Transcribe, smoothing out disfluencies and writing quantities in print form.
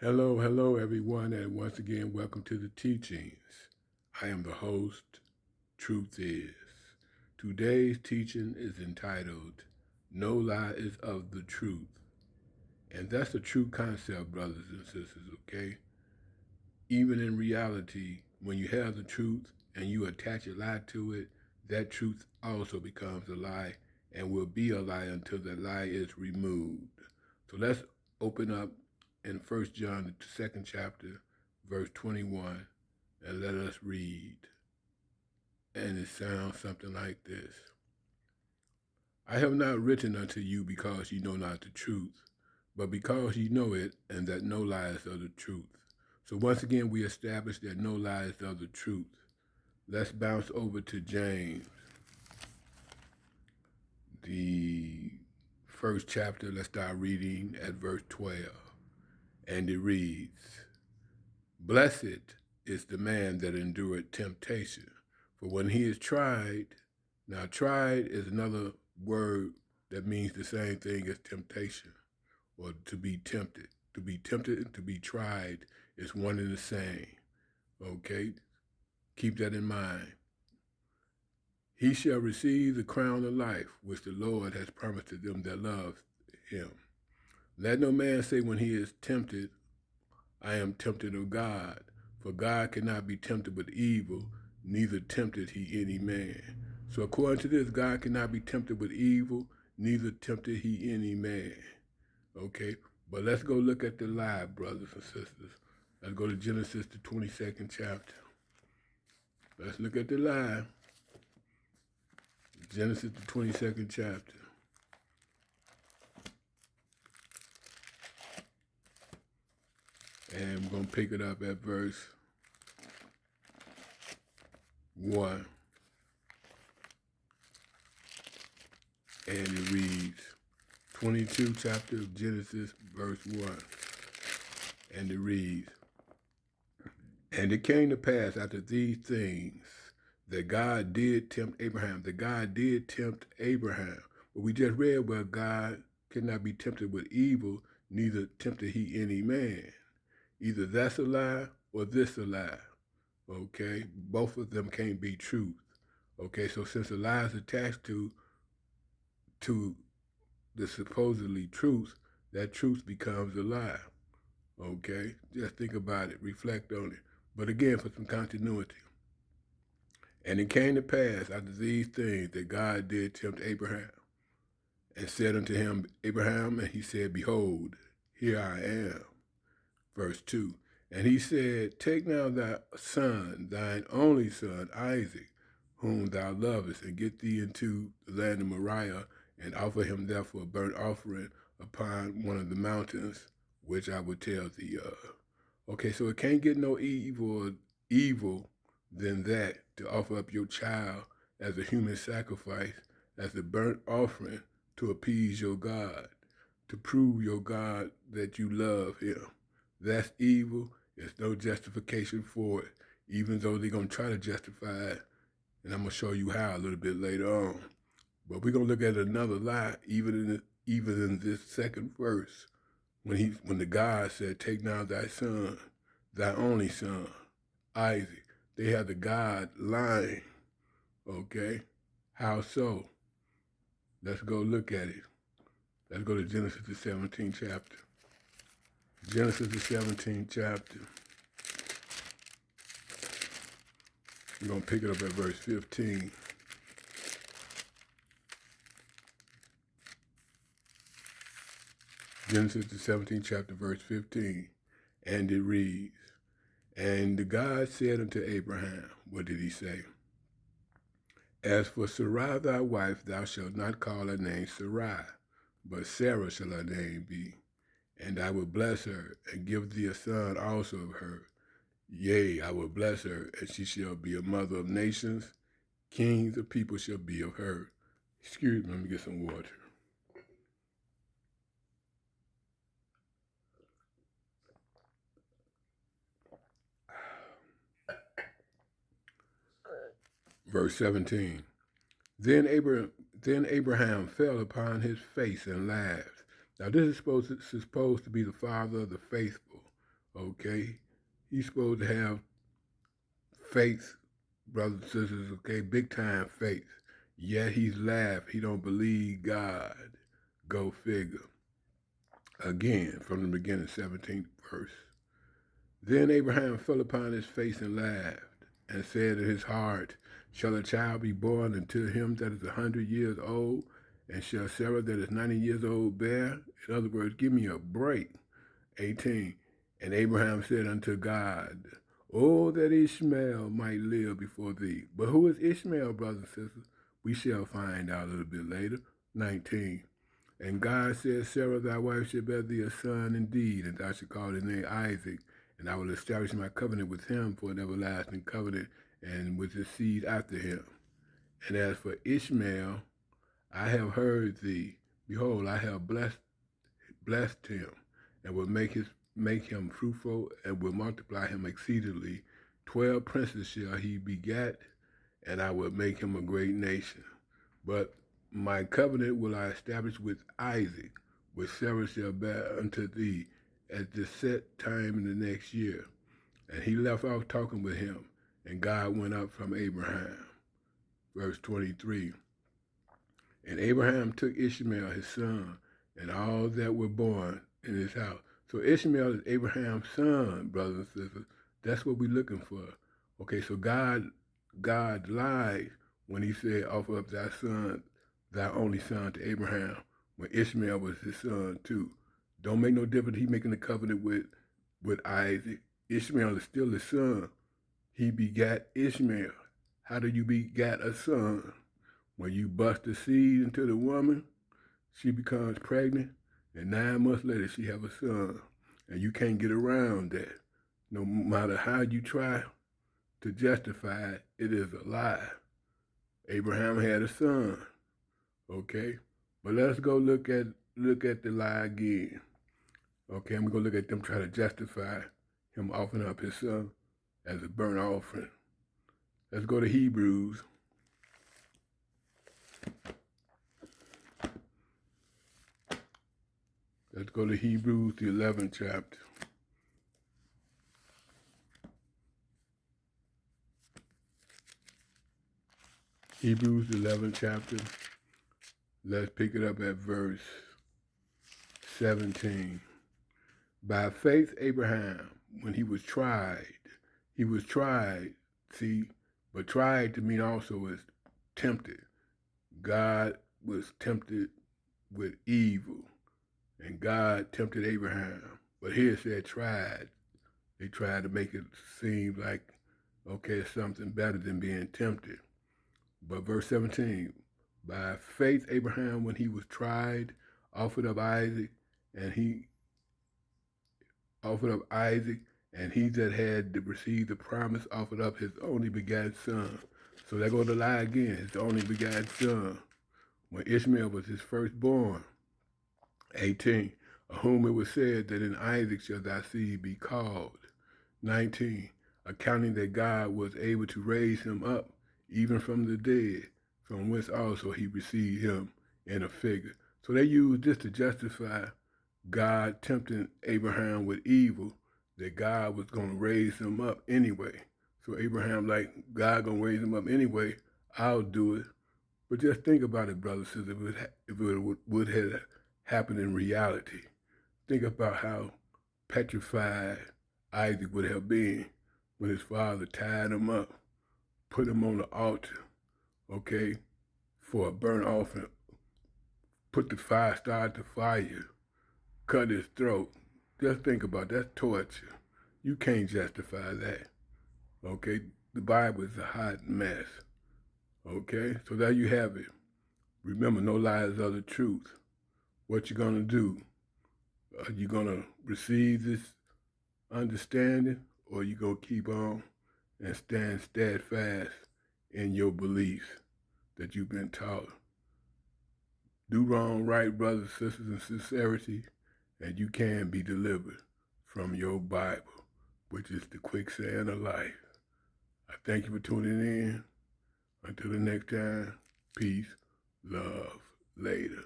Hello, everyone, and once again, welcome to the teachings. I am the host, Truth Is. Today's teaching is entitled, No Lie is of the Truth. And that's a true concept, brothers and sisters, okay? Even in reality, when you have the truth and you attach a lie to it, that truth also becomes a lie and will be a lie until that lie is removed. So let's open up in 1 John, the second chapter, verse 21, and let us read. And it sounds something like this. I have not written unto you because you know not the truth, but because you know it, and that no lies are the truth. So once again, we establish that no lies are the truth. Let's bounce over to James, the first chapter. Let's start reading at verse 12. And it reads, Blessed is the man that endureth temptation, for when he is tried, now tried is another word that means the same thing as temptation, or to be tempted. To be tempted and to be tried is one and the same. Okay? Keep that in mind. He shall receive the crown of life, which the Lord has promised to them that love him. Let no man say when he is tempted, I am tempted of God, for God cannot be tempted with evil, neither tempted he any man. So according to this, God cannot be tempted with evil, neither tempted he any man. Okay, but let's go look at the lie, brothers and sisters. Let's go to Genesis, the 22nd chapter. Let's look at the lie. Genesis, the 22nd chapter. And we're going to pick it up at verse 1. And it reads, 22 chapter of Genesis, verse 1. And it reads, And it came to pass after these things that God did tempt Abraham. That God did tempt Abraham. But we just read where God cannot be tempted with evil, neither tempted he any man. Either that's a lie or this a lie. Okay? Both of them can't be truth. Okay, so since a lie is attached to the supposedly truth, that truth becomes a lie. Okay? Just think about it, reflect on it. But again, for some continuity. And it came to pass after these things that God did tempt Abraham, and said unto him, Abraham, and he said, Behold, here I am. Verse 2. And he said, Take now thy son, thine only son, Isaac, whom thou lovest, and get thee into the land of Moriah, and offer him therefore a burnt offering upon one of the mountains, which I will tell thee of. Okay, so it can't get no evil than that, to offer up your child as a human sacrifice, as a burnt offering to appease your God, to prove your God that you love him. That's evil. There's no justification for it, even though they're going to try to justify it. And I'm going to show you how a little bit later on. But we're going to look at another lie, even in this second verse, when the God said, Take now thy son, thy only son, Isaac. They have the God lying. Okay? How so? Let's go look at it. Let's go to Genesis, the 17th chapter. Genesis, the 17th chapter. We're going to pick it up at verse 15. Genesis, the 17th chapter, verse 15. And it reads, And God said unto Abraham, what did he say? As for Sarai thy wife, thou shalt not call her name Sarai, but Sarah shall her name be. And I will bless her, and give thee a son also of her. Yea, I will bless her, and she shall be a mother of nations. Kings of people shall be of her. Excuse me, let me get some water. Verse 17. Then Abraham fell upon his face and laughed. Now this is supposed to be the father of the faithful. Okay? He's supposed to have faith, brothers and sisters, okay? Big time faith. Yet he's laughed. He don't believe God. Go figure. Again, from the beginning, 17th verse. Then Abraham fell upon his face and laughed, and said in his heart, Shall a child be born unto him that is 100 years old? And shall Sarah that is 90 years old bear? In other words, give me a break. 18. And Abraham said unto God, Oh, that Ishmael might live before thee. But who is Ishmael, brothers and sisters? We shall find out a little bit later. 19. And God said, Sarah thy wife shall bear thee a son indeed, and thou shalt call his name Isaac. And I will establish my covenant with him for an everlasting covenant, and with his seed after him. And as for Ishmael, I have heard thee. Behold, I have blessed him, and will make him fruitful, and will multiply him exceedingly. 12 princes shall he beget, and I will make him a great nation. But my covenant will I establish with Isaac, which Sarah shall bear unto thee at the set time in the next year. And he left off talking with him, and God went up from Abraham. Verse 23. And Abraham took Ishmael his son, and all that were born in his house. So Ishmael is Abraham's son, brothers and sisters. That's what we're looking for. Okay, so God lied when he said, offer up thy son, thy only son to Abraham, when Ishmael was his son too. Don't make no difference. He making the covenant with Isaac. Ishmael is still his son. He begat Ishmael. How do you begat a son? When you bust the seed into the woman, she becomes pregnant, and 9 months later she have a son. And you can't get around that. No matter how you try to justify it, it is a lie. Abraham had a son. Okay? But let's go look at the lie again. Okay, I'm going to look at them trying to justify him offering up his son as a burnt offering. Let's go to Hebrews. Let's go to Hebrews, the 11th chapter. Hebrews, the 11th chapter. Let's pick it up at verse 17. By faith, Abraham, when he was tried, see, but tried to mean also is tempted. God was tempted with evil, and God tempted Abraham. But here it said tried. They tried to make it seem like, okay, it's something better than being tempted. But verse 17, by faith, Abraham, when he was tried, offered up Isaac, and he that had received the promise offered up his only begotten son. So they're going to lie again, his only begotten son, when Ishmael was his firstborn. 18, of whom it was said that in Isaac shall thy seed be called. 19, accounting that God was able to raise him up even from the dead, from whence also he received him in a figure. So they used this to justify God tempting Abraham with evil, that God was going to raise him up anyway. So Abraham, like, God going to raise him up anyway, I'll do it. But just think about it, brothers and sisters, if it would have happened in reality. Think about how petrified Isaac would have been when his father tied him up, put him on the altar, okay, for a burnt offering, put the fire, started the fire, cut his throat. Just think about that. That's torture. You can't justify that. Okay? The Bible is a hot mess. Okay? So there you have it. Remember, no lies are the truth. What you gonna do? Are you gonna receive this understanding, or you gonna keep on and stand steadfast in your beliefs that you've been taught? Do wrong right, brothers and sisters, in sincerity, and you can be delivered from your Bible, which is the quicksand of life. I thank you for tuning in. Until the next time, peace, love, later.